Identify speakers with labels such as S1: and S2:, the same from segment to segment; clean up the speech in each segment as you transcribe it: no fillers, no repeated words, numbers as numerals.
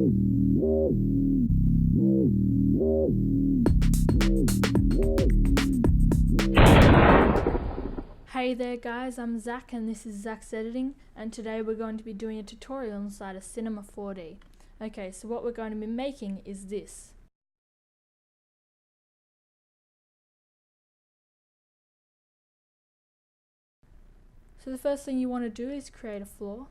S1: Hey there guys, I'm Zach and this is Zach's Editing, and today we're going to be doing a tutorial inside of Cinema 4D. Okay, so what we're going to be making is this. So the first thing you want to do is create a floor,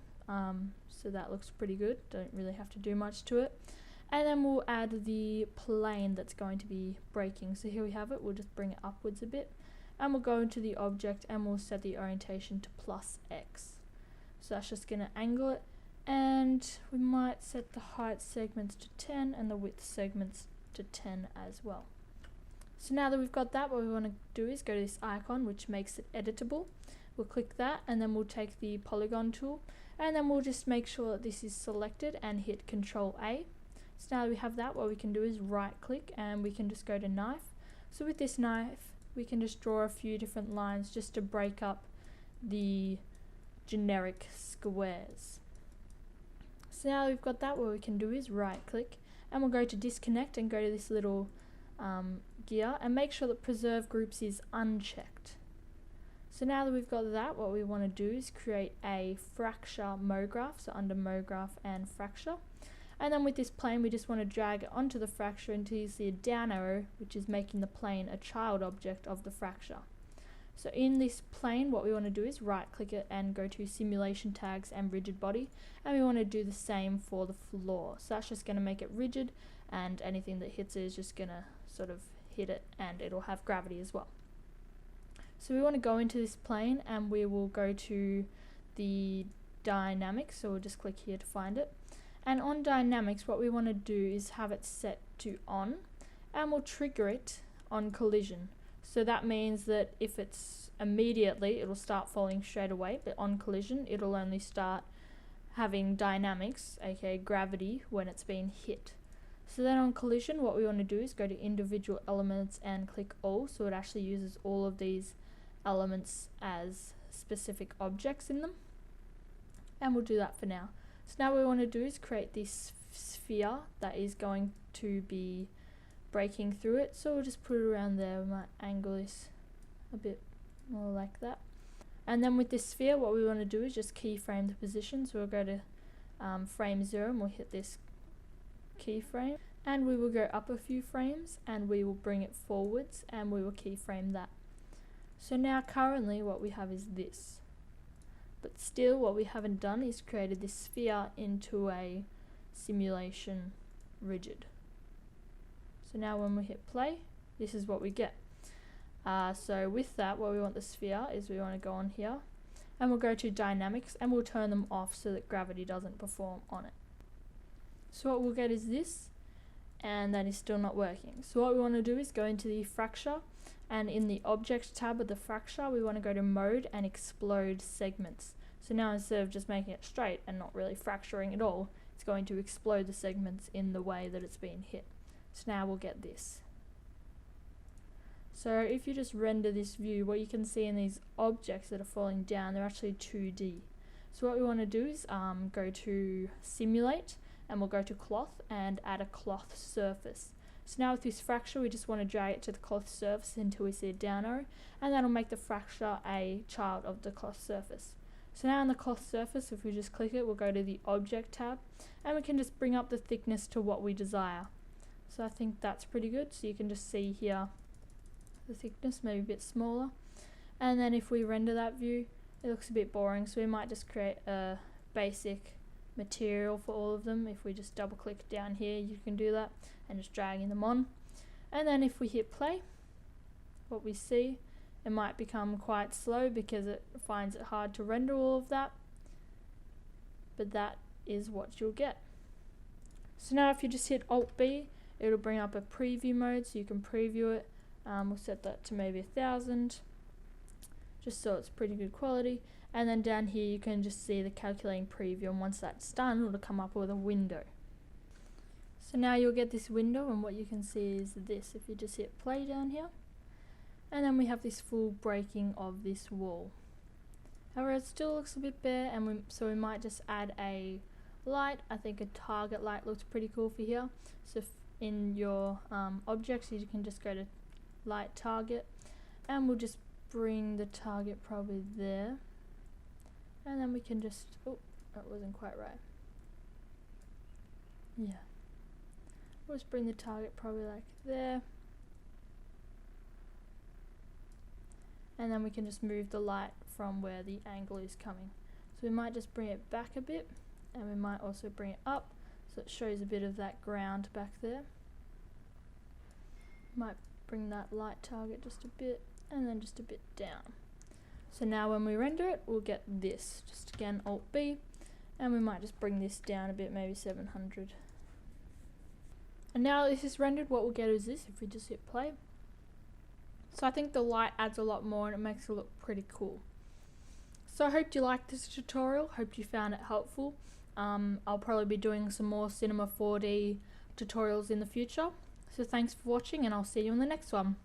S1: so that looks pretty good, don't really have to do much to it. And then we'll add the plane that's going to be breaking. So here we have it, we'll just bring it upwards a bit. And we'll go into the object and we'll set the orientation to +X. So that's just going to angle it, and we might set the height segments to 10 and the width segments to 10 as well. So now that we've got that, what we want to do is go to this icon which makes it editable. We'll click that and then we'll take the polygon tool and then we'll just make sure that this is selected and hit Ctrl A. So now that we have that, what we can do is right click and we can just go to knife. So with this knife we can just draw a few different lines just to break up the generic squares. So now we've got that, what we can do is right click and we'll go to disconnect and go to this little gear and make sure that preserve groups is unchecked. So now that we've got that, what we want to do is create a fracture MoGraph, so under MoGraph and fracture. And then with this plane we just want to drag it onto the fracture until you see a down arrow, which is making the plane a child object of the fracture. So in this plane what we want to do is right click it and go to simulation tags and rigid body, and we want to do the same for the floor. So that's just going to make it rigid, and anything that hits it is just going to sort of hit it and it'll have gravity as well. So we want to go into this plane and we will go to the dynamics, so we'll just click here to find it. And on dynamics what we want to do is have it set to on, and we'll trigger it on collision. So that means that if it's immediately, it'll start falling straight away, but on collision it'll only start having dynamics, aka gravity, when it's been hit. So then on collision what we want to do is go to individual elements and click all, so it actually uses all of these elements as specific objects in them, and we'll do that for now. So now what we want to do is create this sphere that is going to be breaking through it, so we'll just put it around there. We might angle this a bit more like that. And then with this sphere what we want to do is just keyframe the position, so we'll go to frame 0 and we'll hit this keyframe, and we will go up a few frames and we will bring it forwards and we will keyframe that. So now currently what we have is this. But still what we haven't done is created this sphere into a simulation rigid. So now when we hit play, this is what we get. So with that, what we want the sphere is we want to go on here and we'll go to dynamics and we'll turn them off so that gravity doesn't perform on it. So what we'll get is this, and that is still not working. So what we want to do is go into the fracture, and in the object tab of the fracture we want to go to mode and explode segments. So now instead of just making it straight and not really fracturing at all, it's going to explode the segments in the way that it's been hit. So now we'll get this. So if you just render this view, what you can see in these objects that are falling down, they're actually 2D. So what we want to do is go to simulate and we'll go to cloth and add a cloth surface. So now with this fracture we just want to drag it to the cloth surface until we see a down arrow, and that'll make the fracture a child of the cloth surface. So now on the cloth surface, if we just click it, we'll go to the object tab and we can just bring up the thickness to what we desire. So I think that's pretty good, so you can just see here the thickness, maybe a bit smaller. And then if we render that view, it looks a bit boring, so we might just create a basic material for all of them. If we just double click down here, you can do that and just dragging them on. And then if we hit play, what we see, it might become quite slow because it finds it hard to render all of that, but that is what you'll get. So now if you just hit Alt B, it'll bring up a preview mode so you can preview it. We'll set that to maybe 1000 just so it's pretty good quality, and then down here you can just see the calculating preview, and once that's done it'll come up with a window. So now you'll get this window, and what you can see is this. If you just hit play down here, and then we have this full breaking of this wall. However, it still looks a bit bare, and so we might just add a light. I think a target light looks pretty cool for here. So in your objects, you can just go to light target, and we'll just bring the target probably there, and then we can just, oh, that wasn't quite right. Yeah, we'll just bring the target probably like there, and then we can just move the light from where the angle is coming. So we might just bring it back a bit, and we might also bring it up so it shows a bit of that ground back there. Might bring that light target just a bit, and then just a bit down. So now when we render it, we'll get this. Just again, Alt B, and we might just bring this down a bit, maybe 700. And now this is rendered, what we'll get is this if we just hit play. So I think the light adds a lot more and it makes it look pretty cool. So I hope you liked this tutorial, hope you found it helpful. I'll probably be doing some more Cinema 4D tutorials in the future. So thanks for watching, and I'll see you in the next one.